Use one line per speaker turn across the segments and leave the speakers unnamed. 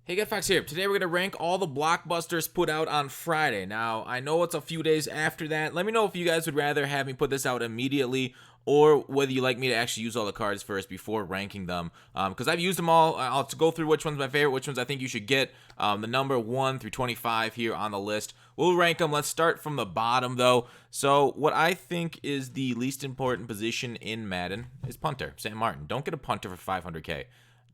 Hey, Get Fox here. Today we're going to rank all the blockbusters put out on Friday. Now, I know it's a few days after that. Let me know if you guys would rather have me put this out immediately or whether you like me to actually use all the cards first before ranking them. Because I've used them all. I'll go through which one's my favorite, which ones I think you should get. The number 1 through 25 here on the list. We'll rank them. Let's start from the bottom, though. So, what I think is the least important position in Madden is punter, Sam Martin. Don't get a punter for 500K.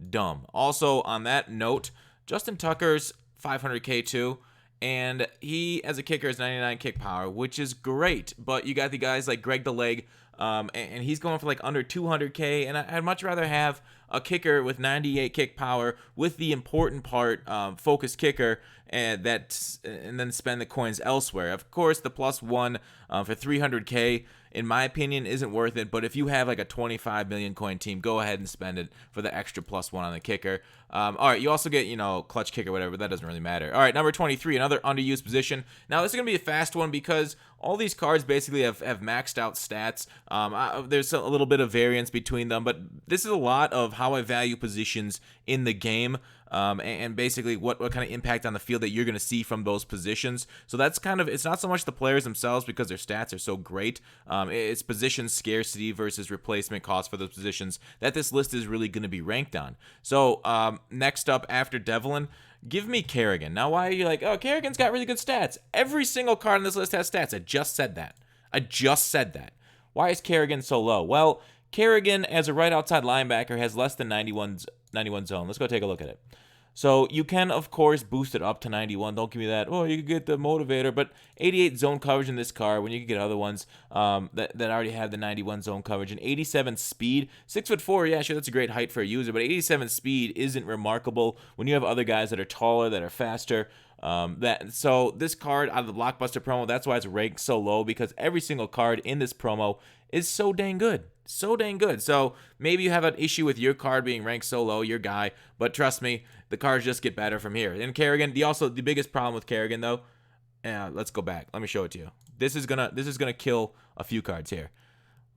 Dumb. Also, on that note, Justin Tucker's 500K too, and he as a kicker is 99 kick power, which is great. But you got the guys like Greg the Leg, and he's going for like under 200K, and I'd much rather have a kicker with 98 kick power with the important part, focus kicker, and then spend the coins elsewhere. Of course, the +1 for 300K, in my opinion, isn't worth it. But if you have like a 25 million coin team, go ahead and spend it for the extra +1 on the kicker. All right, you also get, clutch kicker, whatever, but that doesn't really matter. All right, number 23, another underused position. Now, this is going to be a fast one because all these cards basically have maxed out stats. There's a little bit of variance between them, but this is a lot of how I value positions in the game. And basically what kind of impact on the field that you're going to see from those positions. So that's it's not so much the players themselves because their stats are so great. It's position scarcity versus replacement cost for those positions that this list is really going to be ranked on. So next up after Devlin, give me Kerrigan. Now, why are you like, oh, Kerrigan's got really good stats? Every single card on this list has stats. I just said that. Why is Kerrigan so low? Well, Kerrigan, as a right outside linebacker, has less than 91 zone. Let's go take a look at it. So you can, of course, boost it up to 91. Don't give me that, oh, you could get the motivator. But 88 zone coverage in this card when you can get other ones that already have the 91 zone coverage. And 87 speed. 6'4", yeah, sure, that's a great height for a user. But 87 speed isn't remarkable when you have other guys that are taller, that are faster. So this card out of the Blockbuster promo, that's why it's ranked so low, because every single card in this promo is so dang good. So maybe you have an issue with your card being ranked so low, your guy, but trust me, the cards just get better from here. And Kerrigan, the biggest problem with Kerrigan though, let's go back. Let me show it to you. This is gonna kill a few cards here.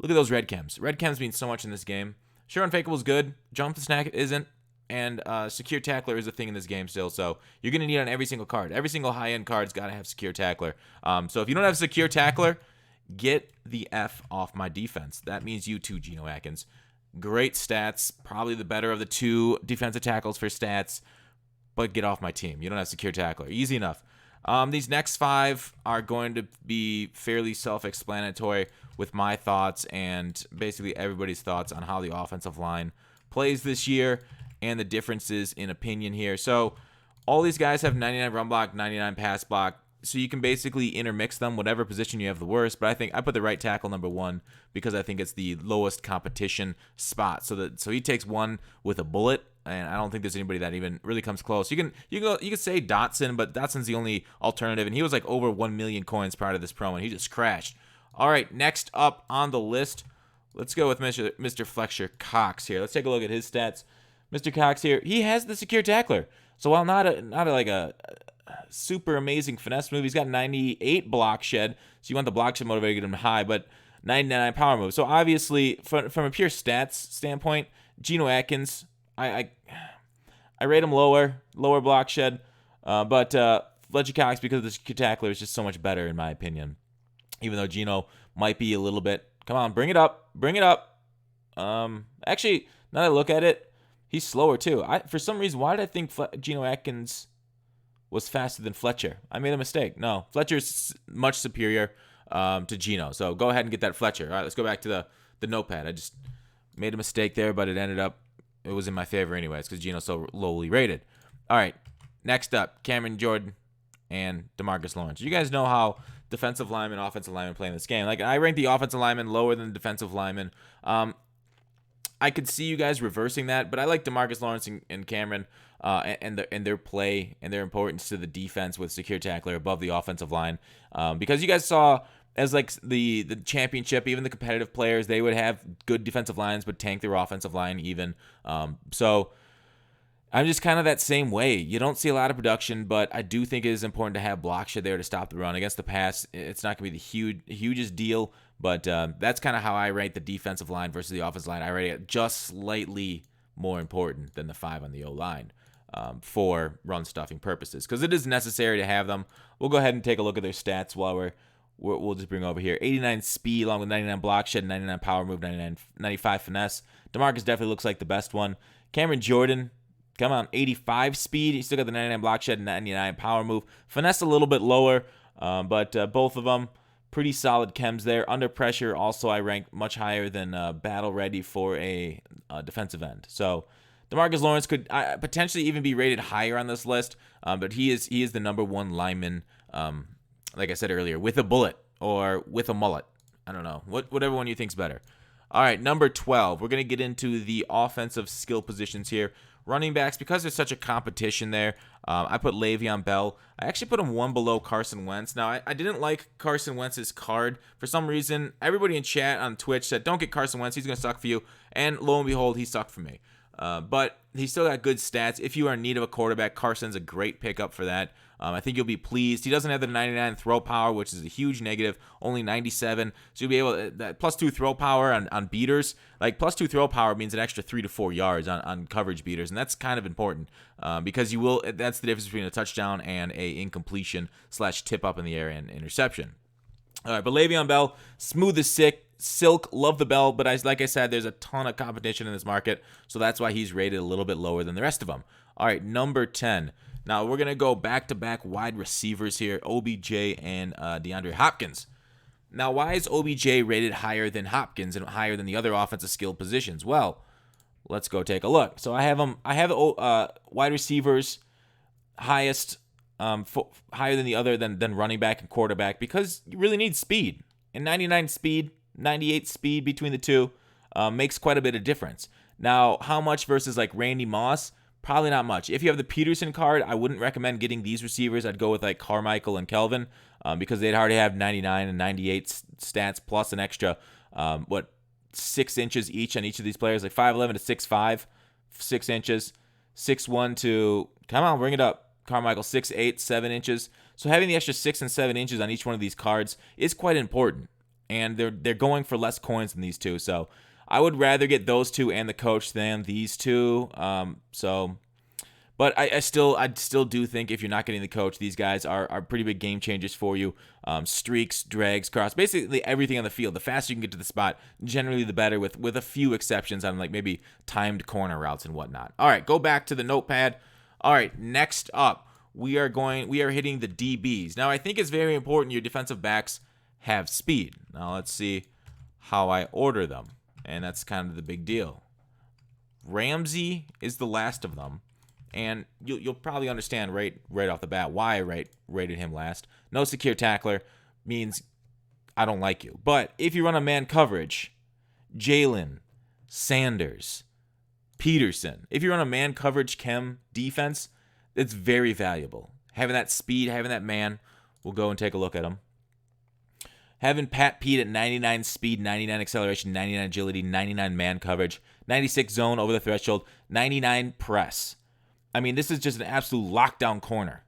Look at those red chems. Red chems mean so much in this game. Sure, Unfakeable is good. Jump the Snack isn't. And Secure Tackler is a thing in this game still, so you're going to need it on every single card. Every single high-end card's got to have Secure Tackler. So if you don't have Secure Tackler, get the F off my defense. That means you too, Geno Atkins. Great stats, probably the better of the two defensive tackles for stats, but get off my team. You don't have Secure Tackler. Easy enough. These next 5 are going to be fairly self-explanatory with my thoughts and basically everybody's thoughts on how the offensive line plays this year and the differences in opinion here. So all these guys have 99 run block, 99 pass block. So you can basically intermix them, whatever position you have the worst. But I think I put the right tackle number 1 because I think it's the lowest competition spot. So he takes 1 with a bullet, and I don't think there's anybody that even really comes close. You can say Dotson, but Dotson's the only alternative, and he was like over 1 million coins prior to this promo, and he just crashed. All right, next up on the list, let's go with Mr. Fletcher Cox here. Let's take a look at his stats. Mr. Cox here, he has the Secure Tackler. So while not a super amazing finesse move, he's got 98 block shed. So you want the block shed motivator to get him high, but 99 power move. So obviously, from a pure stats standpoint, Geno Atkins, I rate him lower block shed. But Fletcher Cox, because of the Secure Tackler, is just so much better in my opinion. Even though Geno might be a little bit, come on, bring it up. Actually, now that I look at it, he's slower too. For some reason, why did I think Geno Atkins was faster than Fletcher? I made a mistake. No, Fletcher's much superior to Geno. So go ahead and get that Fletcher. All right, let's go back to the notepad. I just made a mistake there, but it was in my favor anyways because Geno's so lowly rated. All right, next up, Cameron Jordan and DeMarcus Lawrence. You guys know how defensive linemen, offensive linemen play in this game. Like, I rank the offensive linemen lower than the defensive linemen. I could see you guys reversing that, but I like DeMarcus Lawrence and Cameron and their play and their importance to the defense with Secure Tackler above the offensive line, because you guys saw as like the championship, even the competitive players, they would have good defensive lines but tank their offensive line even. So I'm just kind of that same way. You don't see a lot of production, but I do think it is important to have block shed there to stop the run. Against the pass, it's not going to be the hugest deal, but that's kind of how I rate the defensive line versus the offensive line. I rate it just slightly more important than the 5 on the O-line. for run stuffing purposes, because it is necessary to have them. We'll go ahead and take a look at their stats while we'll just bring over here. 89 speed along with 99 block shed, 99 power move, 95 finesse. DeMarcus definitely looks like the best one. Cameron Jordan, come on, 85 speed. He's still got the 99 block shed and 99 power move. Finesse a little bit lower, but both of them pretty solid chems there. Under pressure, also I rank much higher than battle ready for a defensive end. So DeMarcus Lawrence could potentially even be rated higher on this list, but he is the number one lineman, like I said earlier, with a bullet or with a mullet. I don't know. Whatever one you think's better. All right, number 12. We're going to get into the offensive skill positions here. Running backs, because there's such a competition there, I put Le'Veon Bell. I actually put him one below Carson Wentz. Now, I didn't like Carson Wentz's card. For some reason, everybody in chat on Twitch said, don't get Carson Wentz. He's going to suck for you. And lo and behold, he sucked for me. But he's still got good stats. If you are in need of a quarterback, Carson's a great pickup for that. I think you'll be pleased. He doesn't have the 99 throw power, which is a huge negative, only 97. So you'll be able to, that +2 throw power on beaters. Like +2 throw power means an extra 3 to 4 yards on coverage beaters. And that's kind of important because that's the difference between a touchdown and a incompletion / tip up in the air and interception. All right, but Le'Veon Bell, smooth as silk, love the bell, but like I said, there's a ton of competition in this market, so that's why he's rated a little bit lower than the rest of them. All right, number 10. Now, we're going to go back-to-back wide receivers here, OBJ and DeAndre Hopkins. Now, why is OBJ rated higher than Hopkins and higher than the other offensive skill positions? Well, let's go take a look. So I have wide receivers highest, higher than the other than running back and quarterback, because you really need speed. And 99 speed, 98 speed between the two makes quite a bit of difference. Now, how much versus like Randy Moss? Probably not much. If you have the Peterson card, I wouldn't recommend getting these receivers. I'd go with like Carmichael and Kelvin because they'd already have 99 and 98 stats plus an extra, 6 inches each on each of these players, like 5'11 to 6'5", 6 inches, 6'1 to, come on, bring it up, Carmichael, 6'8", 7 inches. So having the extra 6 and 7 inches on each one of these cards is quite important. And they're going for less coins than these two. So I would rather get those two and the coach than these two. But I still do think if you're not getting the coach, these guys are pretty big game changers for you. Streaks, drags, cross, basically everything on the field. The faster you can get to the spot, generally the better, with a few exceptions on like maybe timed corner routes and whatnot. All right, go back to the notepad. All right, next up, we are hitting the DBs. Now I think it's very important your defensive backs have speed. Now let's see how I order them. And that's kind of the big deal. Ramsey is the last of them. And you'll probably understand right off the bat why I rated him last. No secure tackler means I don't like you. But if you run a man coverage, Jalen, Sanders, Peterson. If you run a man coverage chem defense, it's very valuable. Having that speed, having that man, we'll go and take a look at him. Having Pat Pete at 99 speed, 99 acceleration, 99 agility, 99 man coverage, 96 zone over the threshold, 99 press. I mean, this is just an absolute lockdown corner.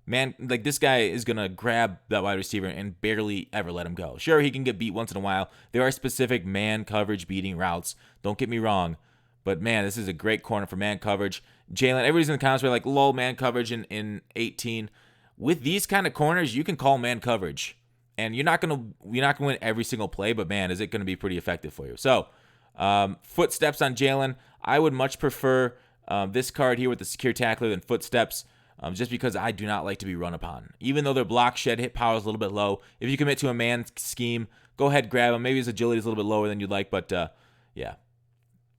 Man, like this guy is going to grab that wide receiver and barely ever let him go. Sure, he can get beat once in a while. There are specific man coverage beating routes. Don't get me wrong. But man, this is a great corner for man coverage. Jalen, everybody's in the comments were like, low man coverage in 18. With these kind of corners, you can call man coverage. And you're not gonna win every single play, but man, is it gonna be pretty effective for you. So, footsteps on Jalen. I would much prefer this card here with the secure tackler than footsteps, just because I do not like to be run upon. Even though their block shed hit power is a little bit low, if you commit to a man scheme, go ahead, grab him. Maybe his agility is a little bit lower than you'd like, but yeah.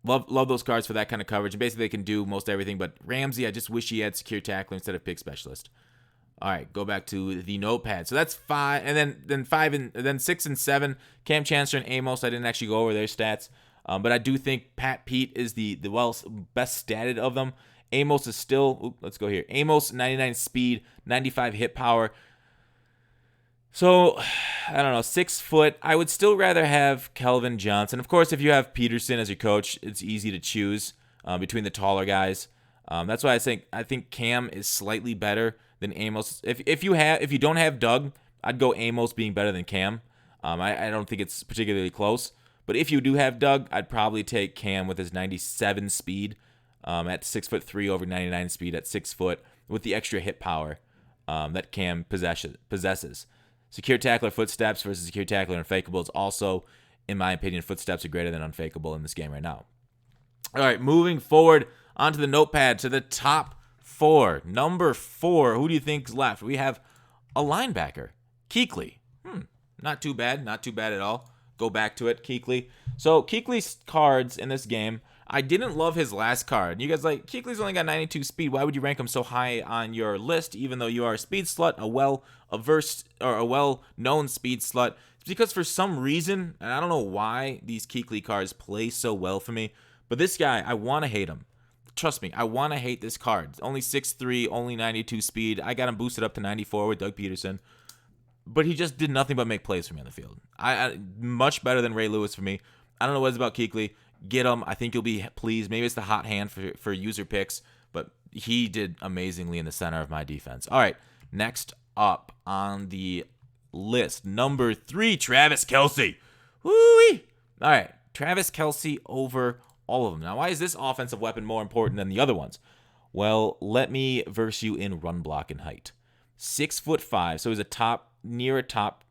Love those cards for that kind of coverage. And basically, they can do most everything. But Ramsey, I just wish he had secure tackler instead of pick specialist. All right, go back to the notepad. So that's 5, and then 6 and 7. Cam Chancellor and Amos. I didn't actually go over their stats, but I do think Pat Pete is the best statted of them. Amos is still. Let's go here. Amos 99 speed, 95 hit power. So I don't know, 6 foot. I would still rather have Kelvin Johnson. Of course, if you have Peterson as your coach, it's easy to choose between the taller guys. That's why I think Cam is slightly better than Amos. If you don't have Doug, I'd go Amos being better than Cam. I don't think it's particularly close. But if you do have Doug, I'd probably take Cam with his 97 speed at 6'3", over 99 speed at 6 foot with the extra hit power that Cam possesses. Secure tackler footsteps versus secure tackler unfakeable is also, in my opinion, footsteps are greater than unfakeable in this game right now. All right, moving forward onto the notepad to the top 4. Number 4, who do you think's left? We have a linebacker, Kuechly. Not too bad, not too bad at all. Go back to it, Kuechly. So Kuechly's cards in this game, I didn't love his last card. You guys like, Kuechly's only got 92 speed. Why would you rank him so high on your list, even though you are a speed slut, a well-known speed slut? It's because for some reason, and I don't know why these Kuechly cards play so well for me, but this guy, I want to hate him. Trust me, I want to hate this card. Only 6'3", only 92 speed. I got him boosted up to 94 with Doug Peterson. But he just did nothing but make plays for me on the field. I much better than Ray Lewis for me. I don't know what it's about Kuechly. Get him. I think you'll be pleased. Maybe it's the hot hand for user picks, but he did amazingly in the center of my defense. All right, next up on the list, number 3, Travis Kelce. Woo-wee. All right, Travis Kelce over all of them. Now, why is this offensive weapon more important than the other ones? Well, let me verse you in run block and height. 6'5", so he's near a top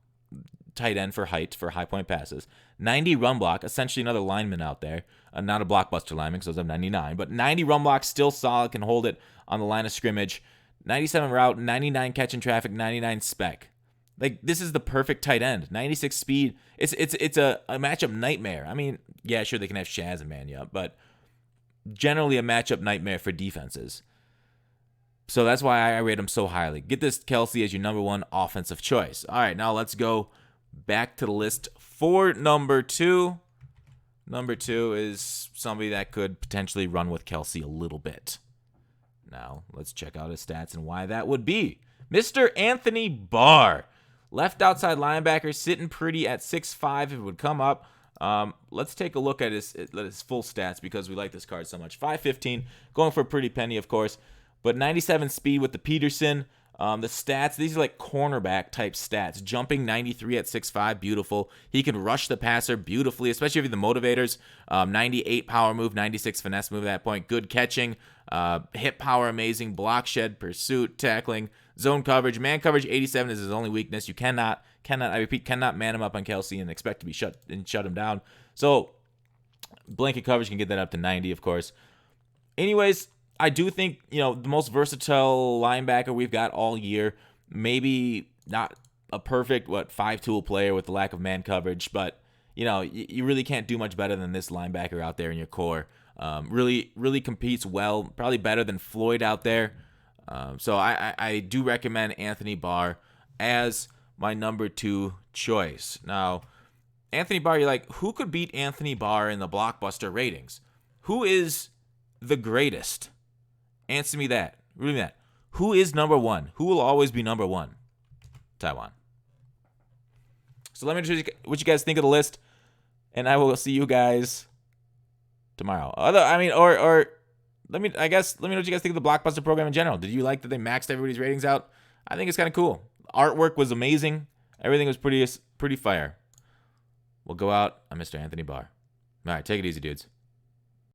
tight end for height for high point passes. 90 run block, essentially another lineman out there. Not a blockbuster lineman because those have 99, but 90 run block, still solid, can hold it on the line of scrimmage. 97 route, 99 catch in traffic, 99 spec. Like, this is the perfect tight end. 96 speed. It's a matchup nightmare. I mean, yeah, sure, they can have Shaz and Mania, but generally a matchup nightmare for defenses. So that's why I rate him so highly. Get this Kelce as your number 1 offensive choice. All right, now let's go back to the list for number 2. Number 2 is somebody that could potentially run with Kelce a little bit. Now, let's check out his stats and why that would be. Mr. Anthony Barr. Left outside linebacker, sitting pretty at 6'5", if it would come up. Let's take a look at his full stats because we like this card so much. 5'15", going for a pretty penny, of course. But 97 speed with the Peterson. The stats, these are like cornerback type stats. Jumping 93 at 6'5", beautiful. He can rush the passer beautifully, especially if you're the motivators. 98 power move, 96 finesse move at that point. Good catching, hit power amazing, block shed, pursuit, tackling, zone coverage. Man coverage 87 is his only weakness. You cannot, I repeat, cannot man him up on Kelce and expect to be shut him down. So blanket coverage can get that up to 90, of course. Anyways, I do think, the most versatile linebacker we've got all year. Maybe not a perfect, 5-tool player with the lack of man coverage, but, you really can't do much better than this linebacker out there in your core. Really competes well, probably better than Floyd out there. So I do recommend Anthony Barr as my number 2 choice. Now, Anthony Barr, you're like, who could beat Anthony Barr in the Blockbuster ratings? Who is the greatest? Answer me that. Read me that. Who is number 1? Who will always be number 1? Taiwan. So let me know what you guys think of the list, and I will see you guys tomorrow. Let me know what you guys think of the Blockbuster program in general. Did you like that they maxed everybody's ratings out? I think it's kind of cool. Artwork was amazing. Everything was pretty fire. We'll go out on Mr. Anthony Barr. All right, take it easy, dudes.